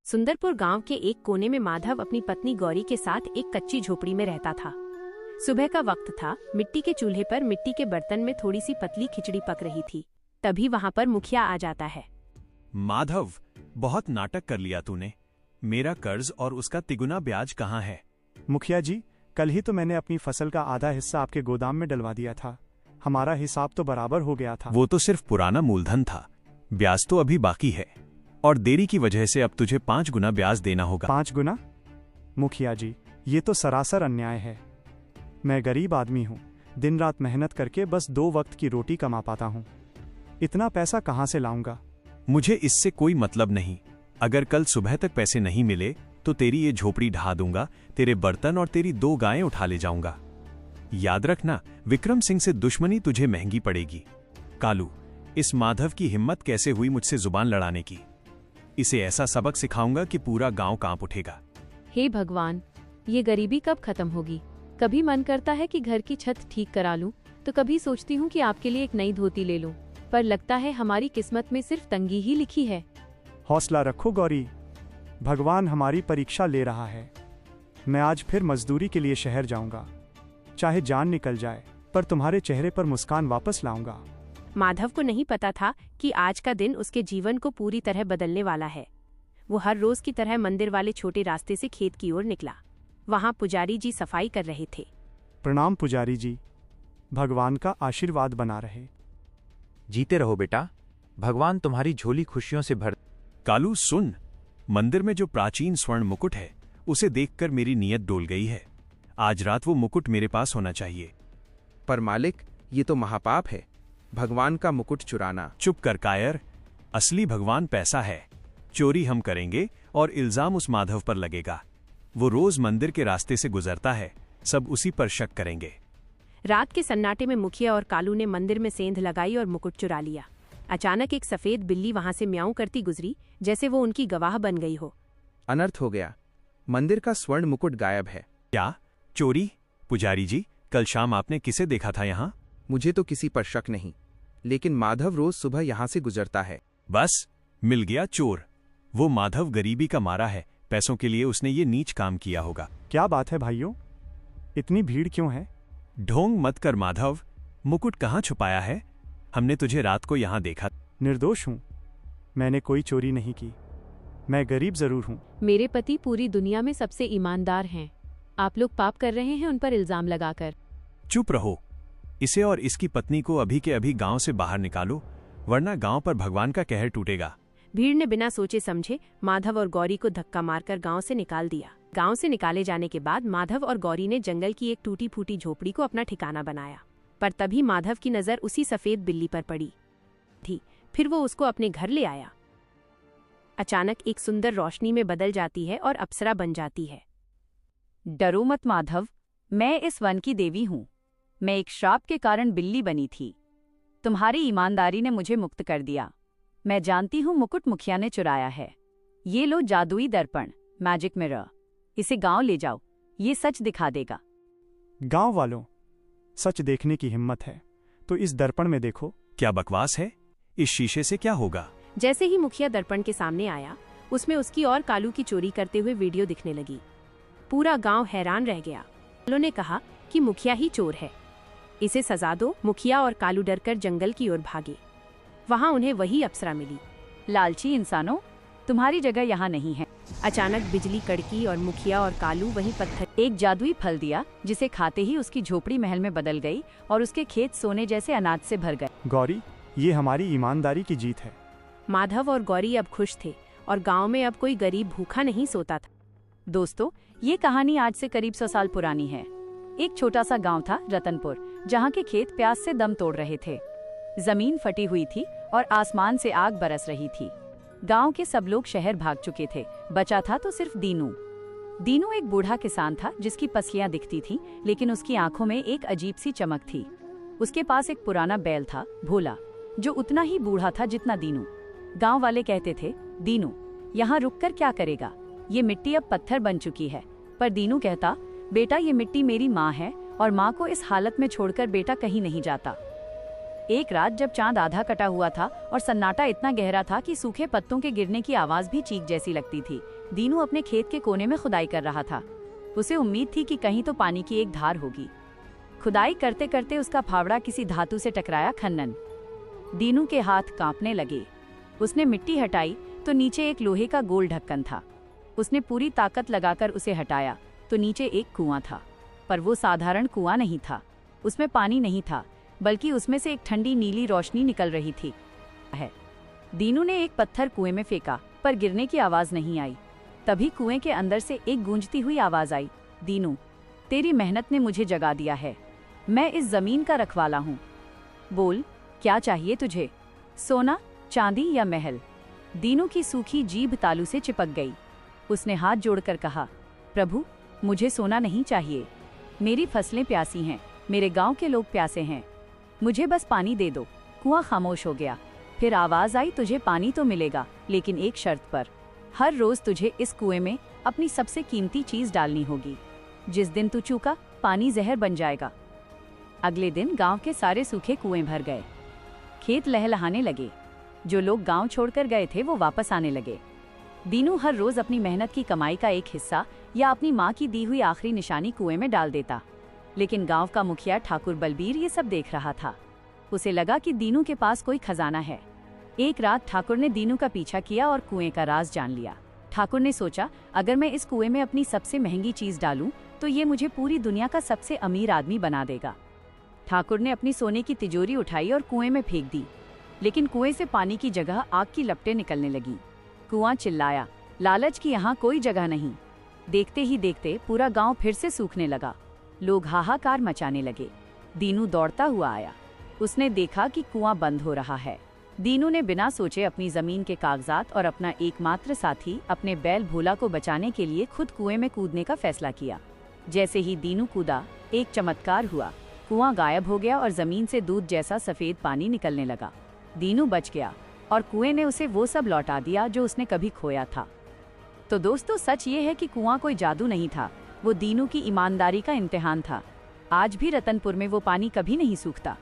सुंदरपुर गांव के एक कोने में माधव अपनी पत्नी गौरी के साथ एक कच्ची झोपड़ी में रहता था। सुबह का वक्त था। मिट्टी के चूल्हे पर मिट्टी के बर्तन में थोड़ी सी पतली खिचड़ी पक रही थी। तभी वहां पर मुखिया आ जाता है। माधव, बहुत नाटक कर लिया तूने। मेरा कर्ज और उसका तिगुना ब्याज कहाँ है? मुखिया जी, कल ही तो मैंने अपनी फसल का आधा हिस्सा आपके गोदाम में डलवा दिया था। हमारा हिसाब तो बराबर हो गया था। वो तो सिर्फ पुराना मूलधन था, ब्याज तो अभी बाकी है और देरी की वजह से अब तुझे 5 गुना ब्याज देना होगा। 5 गुना? मुखिया जी, ये तो सरासर अन्याय है। मैं गरीब आदमी हूँ, दिन रात मेहनत करके बस 2 वक्त की रोटी कमा पाता हूँ। इतना पैसा कहाँ से लाऊंगा? मुझे इससे कोई मतलब नहीं। अगर कल सुबह तक पैसे नहीं मिले तो तेरी ये झोपड़ी ढा दूंगा, तेरे बर्तन और तेरी 2 गायें उठा ले जाऊंगा। याद रखना, विक्रम सिंह से दुश्मनी तुझे महंगी पड़ेगी। कालू, इस माधव की हिम्मत कैसे हुई मुझसे जुबान लड़ाने की? इसे ऐसा सबक सिखाऊंगा कि पूरा गांव कांप उठेगा। हे भगवान, ये गरीबी कब खत्म होगी? कभी मन करता है कि घर की छत ठीक करा लूं, तो कभी सोचती हूँ कि आपके लिए एक नई धोती ले लूं, पर लगता है हमारी किस्मत में सिर्फ तंगी ही लिखी है। हौसला रखो गौरी, भगवान हमारी परीक्षा ले रहा है। मैं आज फिर मजदूरी के लिए शहर जाऊंगा, चाहे जान निकल जाए, पर तुम्हारे चेहरे पर मुस्कान वापस लाऊंगा। माधव को नहीं पता था कि आज का दिन उसके जीवन को पूरी तरह बदलने वाला है। वो हर रोज की तरह मंदिर वाले छोटे रास्ते से खेत की ओर निकला। वहां पुजारी जी सफाई कर रहे थे। प्रणाम पुजारी जी, भगवान का आशीर्वाद बना रहे। जीते रहो बेटा, भगवान तुम्हारी झोली खुशियों से भर। कालू सुन, मंदिर में जो प्राचीन स्वर्ण मुकुट है उसे देखकर मेरी नीयत डोल गई है। आज रात वो मुकुट मेरे पास होना चाहिए। पर मालिक, ये तो महापाप है, भगवान का मुकुट चुराना। चुप कर कायर, असली भगवान पैसा है। चोरी हम करेंगे और इल्जाम उस माधव पर लगेगा। वो रोज मंदिर के रास्ते से गुजरता है, सब उसी पर शक करेंगे। रात के सन्नाटे में मुखिया और कालू ने मंदिर में सेंध लगाई और मुकुट चुरा लिया। अचानक एक सफेद बिल्ली वहां से म्याऊं करती गुजरी, जैसे वो उनकी गवाह बन गई हो। अनर्थ हो गया, मंदिर का स्वर्ण मुकुट गायब है। क्या चोरी? पुजारी जी, कल शाम आपने किसे देखा था यहाँ? मुझे तो किसी पर शक नहीं, लेकिन माधव रोज सुबह यहाँ से गुजरता है। बस मिल गया चोर। वो माधव गरीबी का मारा है, पैसों के लिए उसने ये नीच काम किया होगा। क्या बात है भाइयों, इतनी भीड़ क्यों है? ढोंग मत कर माधव, मुकुट कहाँ छुपाया है? हमने तुझे रात को यहाँ देखा। निर्दोष हूँ, मैंने कोई चोरी नहीं की। मैं गरीब जरूर हूँ। मेरे पति पूरी दुनिया में सबसे ईमानदार हैं। आप लोग पाप कर रहे हैं उन पर इल्जाम लगाकर। चुप रहो, इसे और इसकी पत्नी को अभी के अभी गांव से बाहर निकालो, वरना गांव पर भगवान का कहर टूटेगा। भीड़ ने बिना सोचे समझे माधव और गौरी को धक्का मारकर गांव से निकाल दिया। गांव से निकाले जाने के बाद माधव और गौरी ने जंगल की एक टूटी फूटी झोपड़ी को अपना ठिकाना बनाया। पर तभी माधव की नजर उसी सफेद बिल्ली पर पड़ी थी। फिर वो उसको अपने घर ले आया। अचानक एक सुंदर रोशनी में बदल जाती है और अप्सरा बन जाती है। डरो मत माधव, मैं इस वन की देवी हूँ। मैं एक श्राप के कारण बिल्ली बनी थी। तुम्हारी ईमानदारी ने मुझे मुक्त कर दिया। मैं जानती हूँ मुकुट मुखिया ने चुराया है। ये लो जादुई दर्पण, मैजिक मिरर। इसे गांव ले जाओ, ये सच दिखा देगा। गांव वालों, सच देखने की हिम्मत है तो इस दर्पण में देखो। क्या बकवास है? इस शीशे से क्या होगा? जैसे ही मुखिया दर्पण के सामने आया, उसमें उसकी और कालू की चोरी करते हुए वीडियो दिखने लगी। पूरा गांव हैरान रह गया। वालों ने कहा कि मुखिया ही चोर है, इसे सजा दो। मुखिया और कालू डरकर जंगल की ओर भागे। वहां उन्हें वही अप्सरा मिली। लालची इंसानों, तुम्हारी जगह यहाँ नहीं है। अचानक बिजली कड़की और मुखिया और कालू वहीं पत्थर एक जादुई फल दिया, जिसे खाते ही उसकी झोपड़ी महल में बदल गई और उसके खेत सोने जैसे अनाज से भर गए। गौरी, ये हमारी ईमानदारी की जीत है। माधव और गौरी अब खुश थे और गांव में अब कोई गरीब भूखा नहीं सोता था। दोस्तों, ये कहानी आज से करीब 100 साल पुरानी है। एक छोटा सा गांव था रतनपुर, जहां के खेत प्यास से दम तोड़ रहे थे। जमीन फटी हुई थी और आसमान से आग बरस रही थी। गांव के सब लोग शहर भाग चुके थे, बचा था तो सिर्फ दीनू। दीनू एक बूढ़ा किसान था जिसकी पसलियां दिखती थीं, लेकिन उसकी आंखों में एक अजीब सी चमक थी। उसके पास एक पुराना बैल था, भोला, जो उतना ही बूढ़ा था जितना दीनू। गांव वाले कहते थे, दीनू यहाँ रुककर क्या करेगा, ये मिट्टी अब पत्थर बन चुकी है। पर दीनू कहता, बेटा ये मिट्टी मेरी माँ है और माँ को इस हालत में छोड़कर बेटा कहीं नहीं जाता। एक रात जब चांद आधा कटा हुआ था और सन्नाटा इतना गहरा था कि सूखे पत्तों के गिरने की आवाज भी चीख जैसी लगती थी, दीनू अपने खेत के कोने में खुदाई कर रहा था। उसे उम्मीद थी कि कहीं तो पानी की एक धार होगी। खुदाई करते करते उसका फावड़ा किसी धातु से टकराया। खन्नन। दीनू के हाथ कांपने लगे। उसने मिट्टी हटाई तो नीचे एक लोहे का गोल ढक्कन था। उसने पूरी ताकत लगाकर उसे हटाया तो नीचे एक कुआं था, पर वो साधारण कुआं नहीं था। उसमें पानी नहीं था, बल्कि उसमें से एक ठंडी नीली रोशनी निकल रही थी। दीनू ने एक पत्थर कुएं में फेंका, पर गिरने की आवाज नहीं आई। तभी कुएं के अंदर से एक गूंजती हुई आवाज आई, दीनू, तेरी मेहनत ने मुझे जगा दिया है। मैं इस जमीन का रखवाला हूँ। बोल, क्या चाहिए तुझे? सोना, चांदी या महल? दीनू की सूखी जीभ तालू से चिपक गई। उसने हाथ जोड़कर कहा, प्रभु, मुझे सोना नहीं चाहिए। मेरी फसलें प्यासी हैं, मेरे गांव के लोग प्यासे हैं। मुझे बस पानी दे दो। कुआं खामोश हो गया। फिर आवाज आई, तुझे पानी तो मिलेगा, लेकिन एक शर्त पर। हर रोज तुझे इस कुएं में अपनी सबसे कीमती चीज डालनी होगी। जिस दिन तू चूका, पानी जहर बन जाएगा। अगले दिन गांव के सारे सूखे कुएं भर गए। खेत लहलहाने लगे। जो लोग गांव छोड़कर गए थे वो वापस आने लगे। दीनू हर रोज अपनी मेहनत की कमाई का एक हिस्सा या अपनी माँ की दी हुई आखिरी निशानी कुएं में डाल देता। लेकिन गांव का मुखिया ठाकुर बलबीर ये सब देख रहा था। उसे लगा कि दीनू के पास कोई खजाना है। एक रात ठाकुर ने दीनू का पीछा किया और कुएं का राज जान लिया। ठाकुर ने सोचा, अगर मैं इस कुएं में अपनी सबसे महंगी चीज डालूं तो ये मुझे पूरी दुनिया का सबसे अमीर आदमी बना देगा। ठाकुर ने अपनी सोने की तिजोरी उठाई और कुएं में फेंक दी, लेकिन कुएं से पानी की जगह आग की लपटें निकलने लगी। कुआं चिल्लाया, लालच की यहाँ कोई जगह नहीं। देखते ही देखते पूरा गांव फिर से सूखने लगा। लोग हाहाकार मचाने लगे। दीनू दौड़ता हुआ आया। उसने देखा कि कुआं बंद हो रहा है। दीनू ने बिना सोचे अपनी जमीन के कागजात और अपना एकमात्र साथी अपने बैल भोला को बचाने के लिए खुद कुएं में कूदने का फैसला किया। जैसे ही दीनू कूदा, एक चमत्कार हुआ। कुआं गायब हो गया और जमीन से दूध जैसा सफेद पानी निकलने लगा। दीनू बच गया और कुएं ने उसे वो सब लौटा दिया जो उसने कभी खोया था। तो दोस्तों, सच ये है कि कुआं कोई जादू नहीं था, वो दीनू की ईमानदारी का इम्तिहान था। आज भी रतनपुर में वो पानी कभी नहीं सूखता।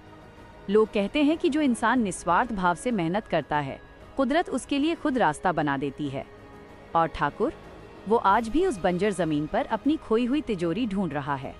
लोग कहते हैं कि जो इंसान निस्वार्थ भाव से मेहनत करता है, कुदरत उसके लिए खुद रास्ता बना देती है। और ठाकुर, वो आज भी उस बंजर जमीन पर अपनी खोई हुई तिजोरी ढूंढ रहा है।